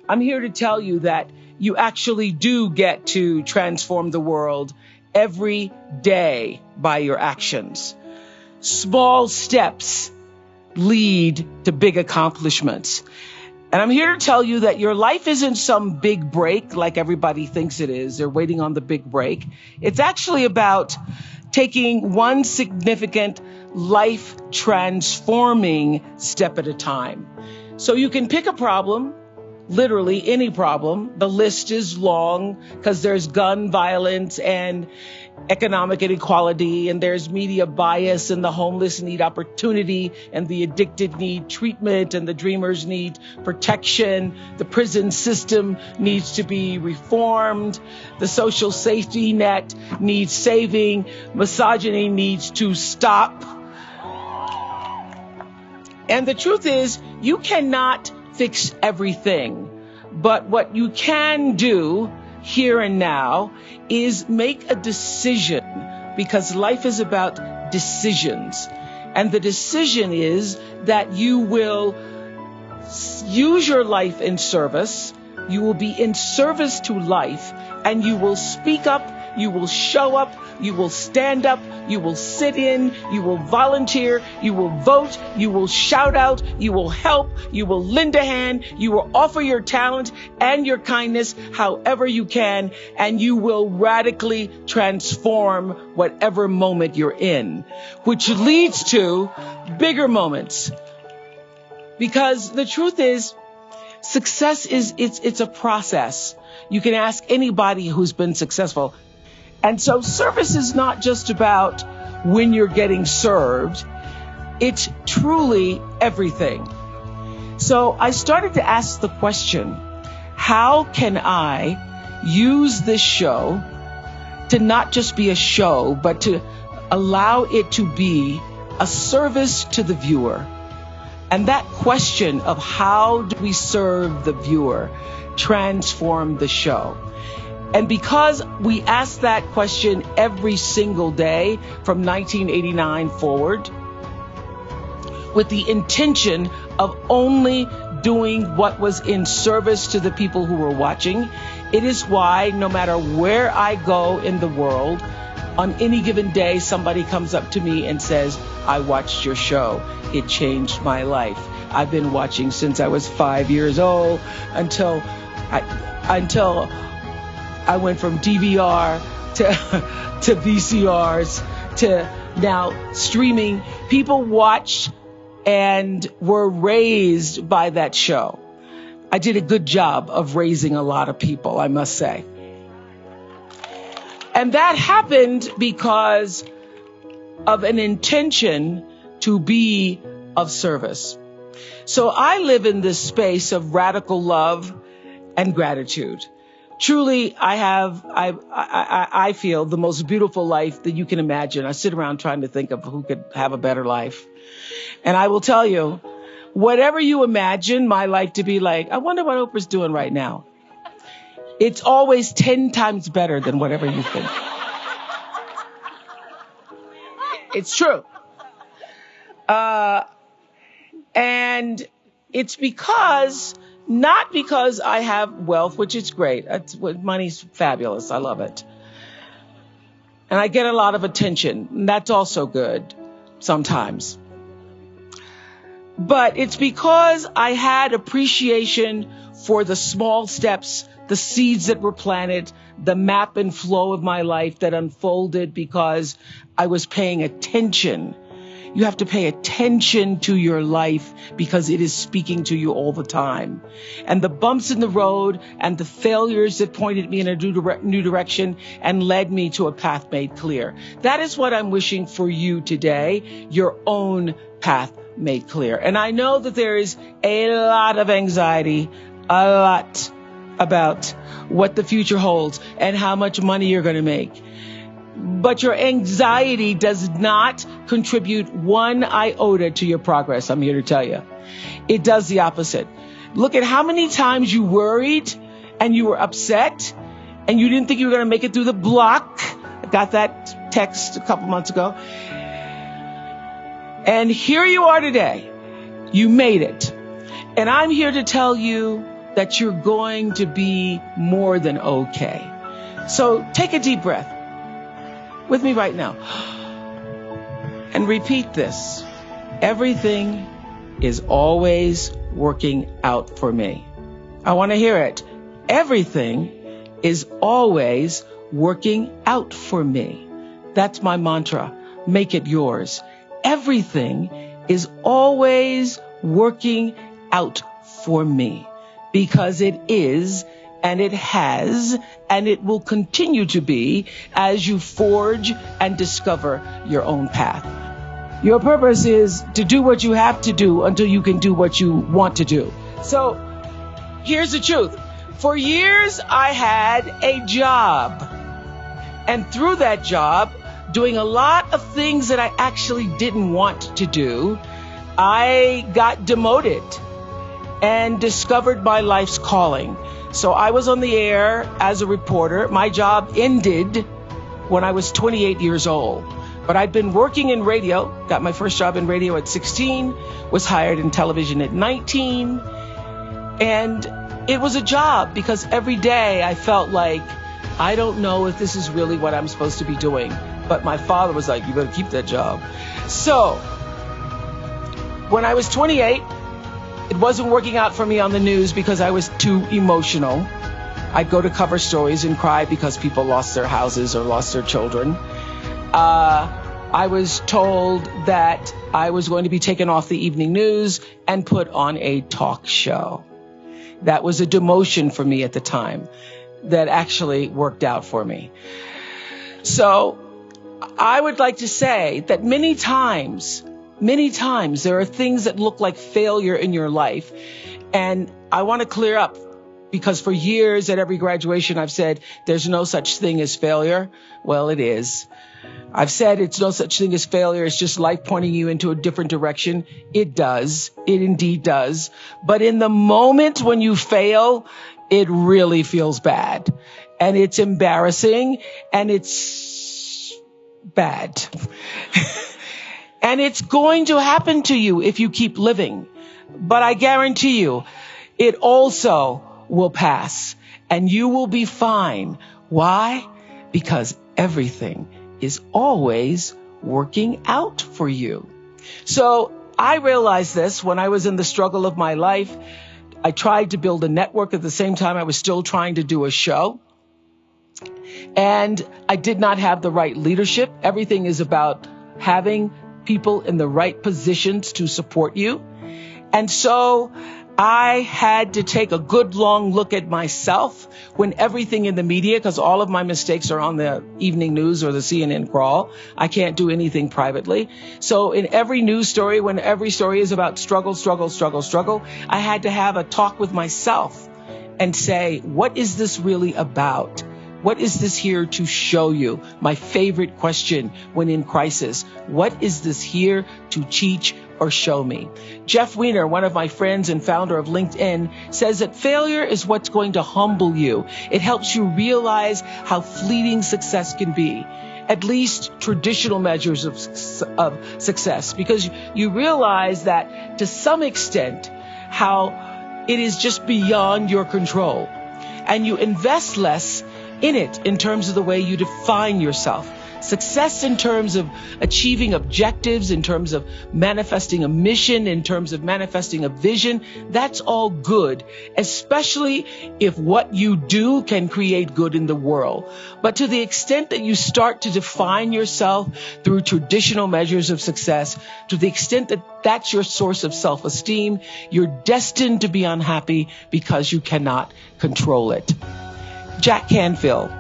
I'm here to tell you that you actually do get to transform the world every day by your actions. Small steps lead to big accomplishments. And I'm here to tell you that your life isn't some big break like everybody thinks it is. They're waiting on the big break. It's actually about taking one significant life transforming step at a time. So you can pick a problem, literally any problem. The list is long because there's gun violence and economic inequality, and there's media bias, and the homeless need opportunity, and the addicted need treatment, and the dreamers need protection. The prison system needs to be reformed. The social safety net needs saving. Misogyny needs to stop. And the truth is, you cannot fix everything. But what you can do here and now is make a decision, because life is about decisions. And the decision is that you will use your life in service. You will be in service to life, and you will speak up, you will show up, you will stand up, you will sit in, you will volunteer, you will vote, you will shout out, you will help, you will lend a hand, you will offer your talent and your kindness however you can, and you will radically transform whatever moment you're in, which leads to bigger moments. Because the truth is, success is, it's a process. You can ask anybody who's been successful. And so service is not just about when you're getting served. It's truly everything. So I started to ask the question, how can I use this show to not just be a show, but to allow it to be a service to the viewer? And that question of how do we serve the viewer transformed the show. And because we ask that question every single day from 1989 forward, with the intention of only doing what was in service to the people who were watching, it is why no matter where I go in the world, on any given day, somebody comes up to me and says, I watched your show. It changed my life. I've been watching since I was 5 years old until I went from DVR to VCRs to now streaming. People watched and were raised by that show. I did a good job of raising a lot of people, I must say. And that happened because of an intention to be of service. So I live in this space of radical love and gratitude. Truly, I feel the most beautiful life that you can imagine. I sit around trying to think of who could have a better life. And I will tell you, whatever you imagine my life to be like, I wonder what Oprah's doing right now. It's always 10 times better than whatever you think. It's true. And it's not because I have wealth, which is great. Money's fabulous. I love it. And I get a lot of attention. And that's also good sometimes. But it's because I had appreciation for the small steps, the seeds that were planted, the map and flow of my life that unfolded because I was paying attention. You have to pay attention to your life because it is speaking to you all the time. And the bumps in the road and the failures that pointed me in a new direction and led me to a path made clear. That is what I'm wishing for you today, your own path made clear. And I know that there is a lot of anxiety, a lot about what the future holds and how much money you're going to make. But your anxiety does not contribute one iota to your progress. I'm here to tell you. It does the opposite. Look at how many times you worried and you were upset and you didn't think you were going to make it through the block. I got that text a couple months ago. And here you are today. You made it. And I'm here to tell you that you're going to be more than okay. So take a deep breath with me right now and repeat this. Everything is always working out for me. I want to hear it. Everything is always working out for me. That's my mantra. Make it yours. Everything is always working out for me, because it is, and it has, and it will continue to be as you forge and discover your own path. Your purpose is to do what you have to do until you can do what you want to do. So here's the truth. For years, I had a job. And through that job, doing a lot of things that I actually didn't want to do, I got demoted and discovered my life's calling. So I was on the air as a reporter. My job ended when I was 28 years old. But I'd been working in radio, got my first job in radio at 16, was hired in television at 19. And it was a job because every day I felt like, I don't know if this is really what I'm supposed to be doing. But my father was like, you better keep that job. So when I was 28, it wasn't working out for me on the news because I was too emotional. I'd go to cover stories and cry because people lost their houses or lost their children. I was told that I was going to be taken off the evening news and put on a talk show. That was a demotion for me at the time that actually worked out for me. So I would like to say that many times there are things that look like failure in your life. And I want to clear up, because for years at every graduation, I've said there's no such thing as failure. Well, it is. I've said it's no such thing as failure. It's just life pointing you into a different direction. It does. It indeed does. But in the moment when you fail, it really feels bad. And it's embarrassing. And it's bad. And it's going to happen to you if you keep living. But I guarantee you, it also will pass. And you will be fine. Why? Because everything is always working out for you. So I realized this when I was in the struggle of my life. I tried to build a network at the same time I was still trying to do a show. And I did not have the right leadership. Everything is about having people in the right positions to support you. And so I had to take a good long look at myself when everything in the media, because all of my mistakes are on the evening news or the CNN crawl. I can't do anything privately. So in every news story, when every story is about struggle, I had to have a talk with myself and say, what is this really about? What is this here to show you? My favorite question when in crisis. What is this here to teach or show me? Jeff Weiner, one of my friends and founder of LinkedIn, says that failure is what's going to humble you. It helps you realize how fleeting success can be. At least traditional measures of success, because you realize that to some extent how it is just beyond your control, and you invest less in it in terms of the way you define yourself. Success in terms of achieving objectives, in terms of manifesting a mission, in terms of manifesting a vision, that's all good, especially if what you do can create good in the world. But to the extent that you start to define yourself through traditional measures of success, to the extent that that's your source of self-esteem, you're destined to be unhappy because you cannot control it. Jack Canfield,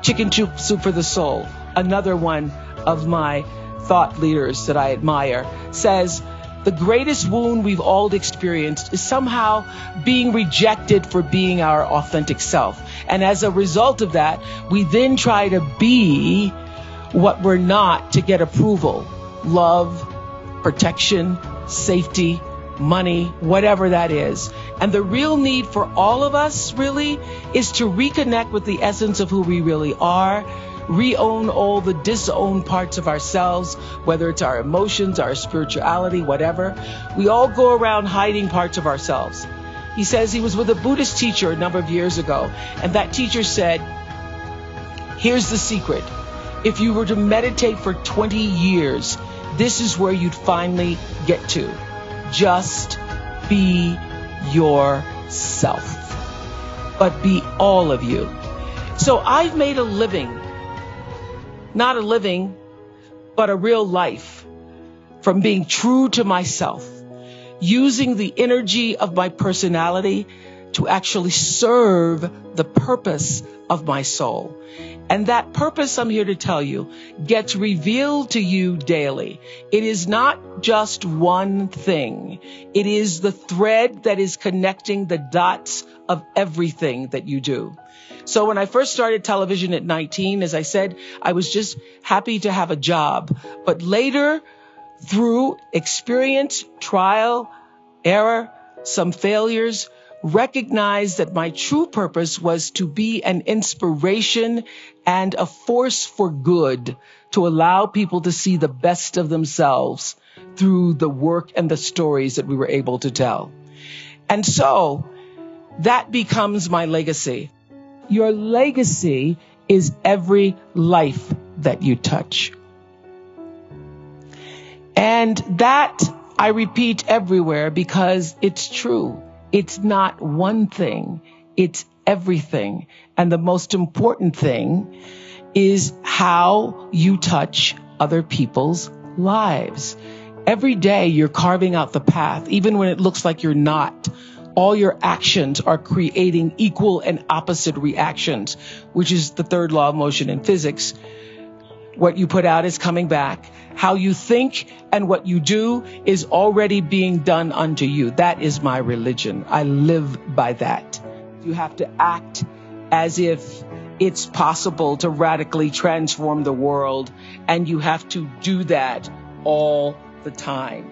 Chicken Soup for the Soul, another one of my thought leaders that I admire, says the greatest wound we've all experienced is somehow being rejected for being our authentic self. And as a result of that, we then try to be what we're not to get approval, love, protection, safety, money, whatever that is. And the real need for all of us really is to reconnect with the essence of who we really are, re-own all the disowned parts of ourselves, whether it's our emotions, our spirituality, whatever. We all go around hiding parts of ourselves. He says he was with a Buddhist teacher a number of years ago, and that teacher said, here's the secret. If you were to meditate for 20 years, this is where you'd finally get to. Just be yourself. But be all of you. So I've made a living, not a living, but a real life from being true to myself, using the energy of my personality to actually serve the purpose of my soul. And that purpose, I'm here to tell you, gets revealed to you daily. It is not just one thing. It is the thread that is connecting the dots of everything that you do. So when I first started television at 19, as I said, I was just happy to have a job. But later, through experience, trial, error, some failures, recognized that my true purpose was to be an inspiration and a force for good, to allow people to see the best of themselves through the work and the stories that we were able to tell. And so that becomes my legacy. Your legacy is every life that you touch. And that I repeat everywhere because it's true. It's not one thing, it's everything. And the most important thing is how you touch other people's lives. Every day you're carving out the path, even when it looks like you're not. All your actions are creating equal and opposite reactions, which is the third law of motion in physics. What you put out is coming back. How you think and what you do is already being done unto you. That is my religion. I live by that. You have to act as if it's possible to radically transform the world, and you have to do that all the time.